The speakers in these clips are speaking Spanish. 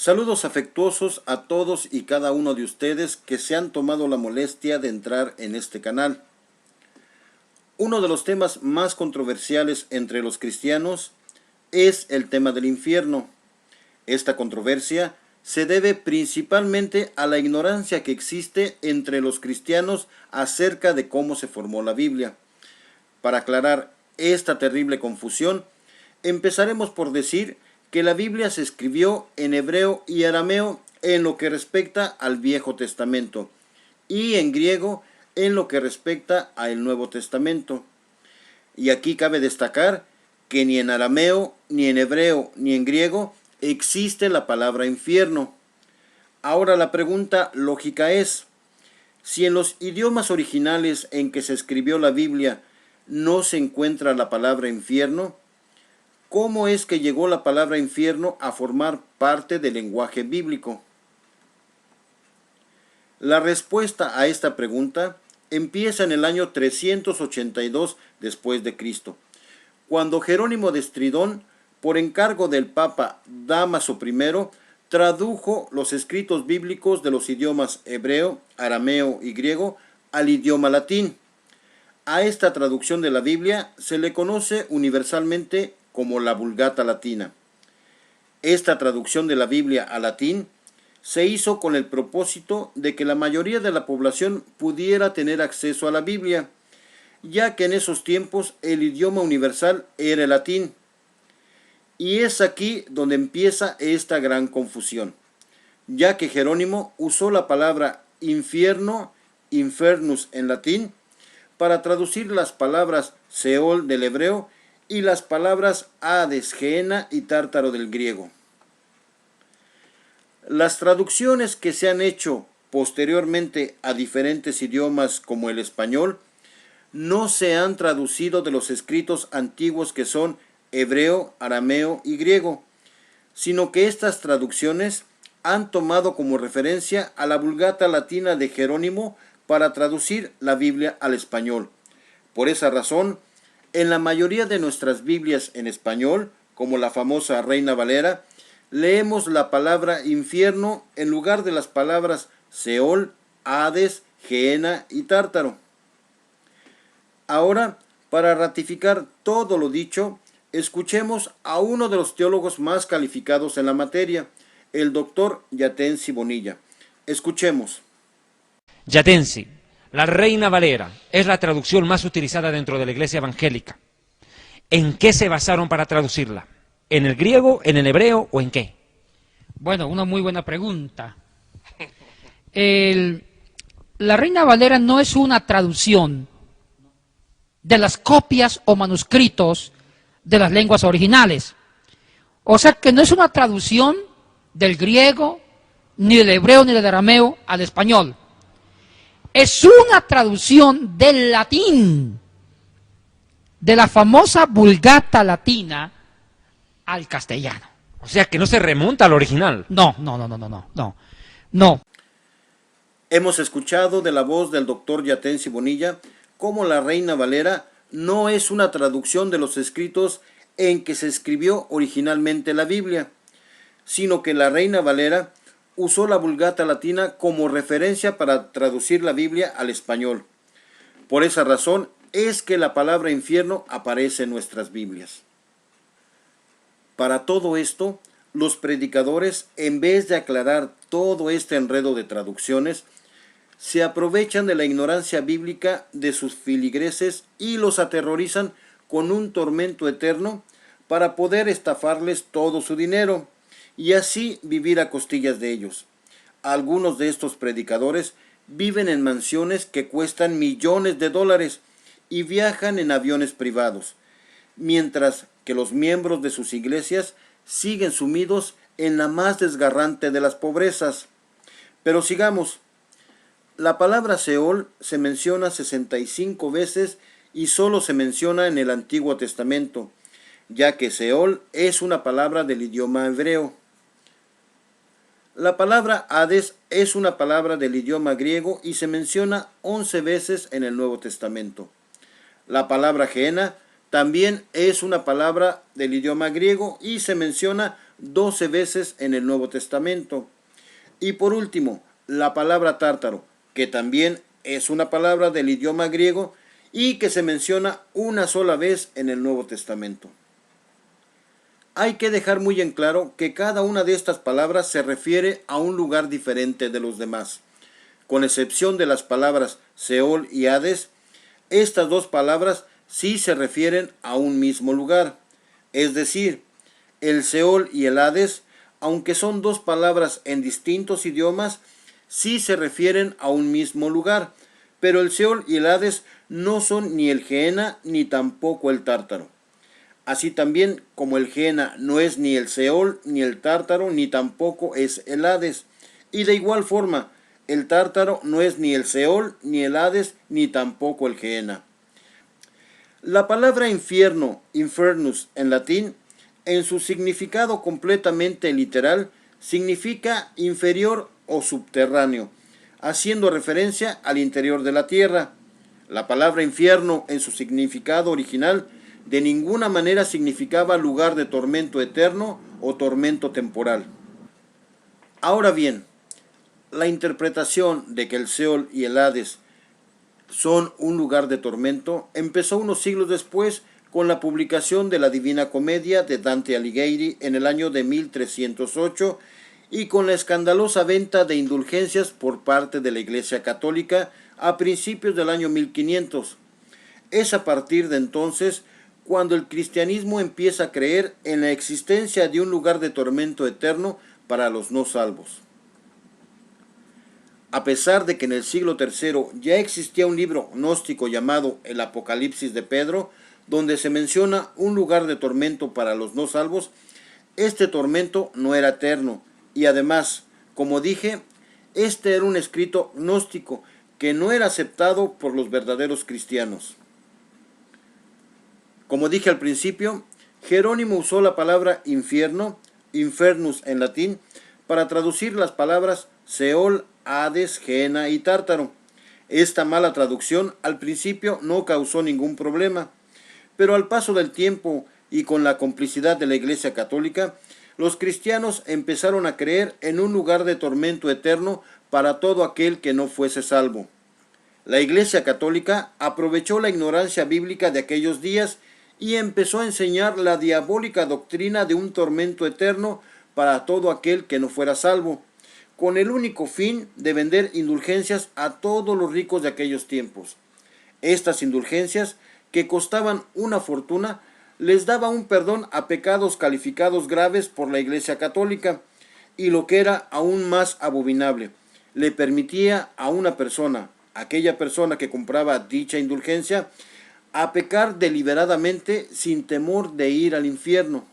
Saludos afectuosos a todos y cada uno de ustedes que se han tomado la molestia de entrar en este canal. Uno de los temas más controversiales entre los cristianos es el tema del infierno. Esta controversia se debe principalmente a la ignorancia que existe entre los cristianos acerca de cómo se formó la Biblia. Para aclarar esta terrible confusión, empezaremos por decir que la Biblia se escribió en hebreo y arameo en lo que respecta al Viejo Testamento y en griego en lo que respecta al Nuevo Testamento. Y aquí cabe destacar que ni en arameo, ni en hebreo, ni en griego existe la palabra infierno. Ahora la pregunta lógica es, si en los idiomas originales en que se escribió la Biblia no se encuentra la palabra infierno, ¿cómo es que llegó la palabra infierno a formar parte del lenguaje bíblico? La respuesta a esta pregunta empieza en el año 382 después de Cristo, cuando Jerónimo de Estridón, por encargo del Papa Dámaso I, tradujo los escritos bíblicos de los idiomas hebreo, arameo y griego al idioma latín. A esta traducción de la Biblia se le conoce universalmente como la Vulgata Latina. Esta traducción de la Biblia al latín se hizo con el propósito de que la mayoría de la población pudiera tener acceso a la Biblia, ya que en esos tiempos el idioma universal era el latín. Y es aquí donde empieza esta gran confusión, ya que Jerónimo usó la palabra infierno, infernus en latín, para traducir las palabras Seol del hebreo y las palabras Hades, Gehenna y Tártaro del griego. Las traducciones que se han hecho posteriormente a diferentes idiomas como el español no se han traducido de los escritos antiguos que son hebreo, arameo y griego, sino que estas traducciones han tomado como referencia a la Vulgata Latina de Jerónimo para traducir la Biblia al español. Por esa razón, en la mayoría de nuestras Biblias en español, como la famosa Reina Valera, leemos la palabra infierno en lugar de las palabras Seol, Hades, Gehenna y Tártaro. Ahora, para ratificar todo lo dicho, escuchemos a uno de los teólogos más calificados en la materia, el doctor Yatensi Bonilla. Escuchemos. Yatensi, la Reina Valera, es la traducción más utilizada dentro de la Iglesia evangélica. ¿En qué se basaron para traducirla? ¿En el griego, en el hebreo o en qué? Bueno, una muy buena pregunta. La Reina Valera no es una traducción de las copias o manuscritos de las lenguas originales. O sea que no es una traducción del griego, ni del hebreo, ni del arameo al español. Es una traducción del latín, de la famosa Vulgata Latina al castellano. O sea que no se remonta al original. No. Hemos escuchado de la voz del doctor Yatensi Bonilla cómo la Reina Valera no es una traducción de los escritos en que se escribió originalmente la Biblia, sino que la Reina Valera usó la Vulgata Latina como referencia para traducir la Biblia al español. Por esa razón es que la palabra infierno aparece en nuestras Biblias. Para todo esto, los predicadores, en vez de aclarar todo este enredo de traducciones, se aprovechan de la ignorancia bíblica de sus filigreses y los aterrorizan con un tormento eterno para poder estafarles todo su dinero y así vivir a costillas de ellos. Algunos de estos predicadores viven en mansiones que cuestan millones de dólares y viajan en aviones privados, mientras que los miembros de sus iglesias siguen sumidos en la más desgarrante de las pobrezas. Pero sigamos. La palabra Seol se menciona 65 veces y solo se menciona en el Antiguo Testamento, ya que Seol es una palabra del idioma hebreo. La palabra Hades es una palabra del idioma griego y se menciona 11 veces en el Nuevo Testamento. La palabra Gehenna también es una palabra del idioma griego y se menciona 12 veces en el Nuevo Testamento. Y por último, la palabra tártaro, que también es una palabra del idioma griego y que se menciona una sola vez en el Nuevo Testamento. Hay que dejar muy en claro que cada una de estas palabras se refiere a un lugar diferente de los demás. Con excepción de las palabras Seol y Hades, estas dos palabras sí se refieren a un mismo lugar. Es decir, el Seol y el Hades, aunque son dos palabras en distintos idiomas, sí se refieren a un mismo lugar, pero el Seol y el Hades no son ni el Gehenna ni tampoco el Tártaro. Así también como el Gehenna no es ni el Seol ni el Tártaro ni tampoco es el Hades. Y de igual forma, el Tártaro no es ni el Seol ni el Hades ni tampoco el Gehenna. La palabra infierno, infernus en latín, en su significado completamente literal, significa inferior o subterráneo, haciendo referencia al interior de la tierra. La palabra infierno en su significado original de ninguna manera significaba lugar de tormento eterno o tormento temporal. Ahora bien, la interpretación de que el Seol y el Hades son un lugar de tormento empezó unos siglos después con la publicación de la Divina Comedia de Dante Alighieri en el año de 1308 y con la escandalosa venta de indulgencias por parte de la Iglesia Católica a principios del año 1500. Es a partir de entonces cuando el cristianismo empieza a creer en la existencia de un lugar de tormento eterno para los no salvos. A pesar de que en el siglo III ya existía un libro gnóstico llamado el Apocalipsis de Pedro, donde se menciona un lugar de tormento para los no salvos, este tormento no era eterno y además, como dije, este era un escrito gnóstico que no era aceptado por los verdaderos cristianos. Como dije al principio, Jerónimo usó la palabra infierno, infernus en latín, para traducir las palabras Seol, Hades, Gehenna y Tártaro. Esta mala traducción al principio no causó ningún problema, pero al paso del tiempo y con la complicidad de la Iglesia Católica, los cristianos empezaron a creer en un lugar de tormento eterno para todo aquel que no fuese salvo. La Iglesia Católica aprovechó la ignorancia bíblica de aquellos días y empezó a enseñar la diabólica doctrina de un tormento eterno para todo aquel que no fuera salvo, con el único fin de vender indulgencias a todos los ricos de aquellos tiempos. Estas indulgencias, que costaban una fortuna, les daba un perdón a pecados calificados graves por la Iglesia Católica, y lo que era aún más abominable, le permitía a una persona, aquella persona que compraba dicha indulgencia, a pecar deliberadamente sin temor de ir al infierno.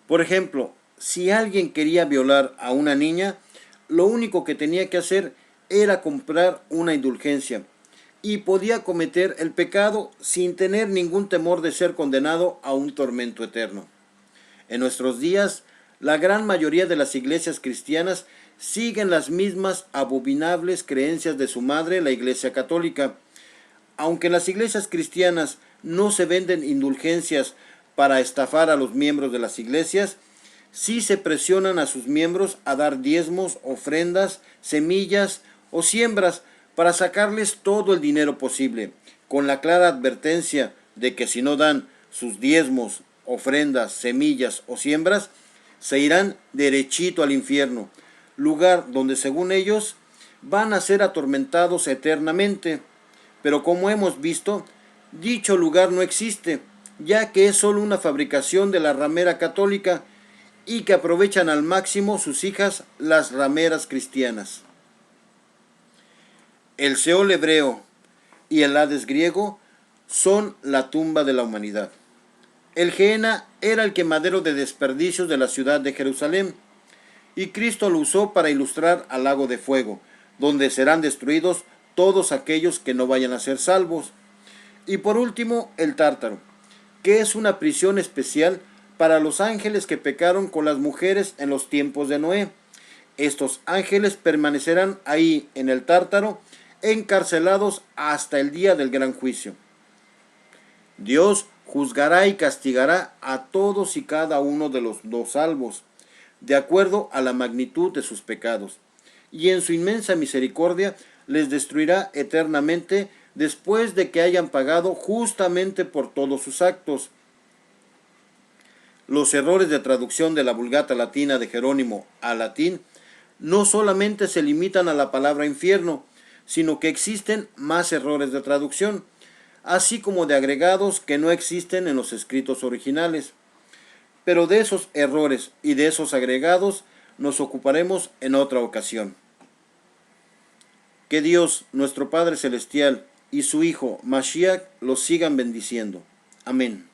Por ejemplo, si alguien quería violar a una niña, lo único que tenía que hacer era comprar una indulgencia y podía cometer el pecado sin tener ningún temor de ser condenado a un tormento eterno. En nuestros días, la gran mayoría de las iglesias cristianas siguen las mismas abominables creencias de su madre, la Iglesia Católica. Aunque en las iglesias cristianas no se venden indulgencias para estafar a los miembros de las iglesias, sí se presionan a sus miembros a dar diezmos, ofrendas, semillas o siembras para sacarles todo el dinero posible, con la clara advertencia de que si no dan sus diezmos, ofrendas, semillas o siembras, se irán derechito al infierno, lugar donde según ellos van a ser atormentados eternamente. Pero como hemos visto, dicho lugar no existe, ya que es solo una fabricación de la ramera católica y que aprovechan al máximo sus hijas, las rameras cristianas. El Seol hebreo y el Hades griego son la tumba de la humanidad. El Gehenna era el quemadero de desperdicios de la ciudad de Jerusalén, y Cristo lo usó para ilustrar al lago de fuego, donde serán destruidos todos aquellos que no vayan a ser salvos. Y por último, el Tártaro, que es una prisión especial para los ángeles que pecaron con las mujeres en los tiempos de Noé. Estos ángeles permanecerán ahí en el Tártaro, encarcelados hasta el día del gran juicio. Dios juzgará y castigará a todos y cada uno de los no salvos. de acuerdo a la magnitud de sus pecados, y en su inmensa misericordia les destruirá eternamente después de que hayan pagado justamente por todos sus actos. Los errores de traducción de la Vulgata Latina de Jerónimo al latín no solamente se limitan a la palabra infierno, sino que existen más errores de traducción, así como de agregados que no existen en los escritos originales. Pero de esos errores y de esos agregados nos ocuparemos en otra ocasión. Que Dios, nuestro Padre Celestial, y su Hijo, Mashiach, los sigan bendiciendo. Amén.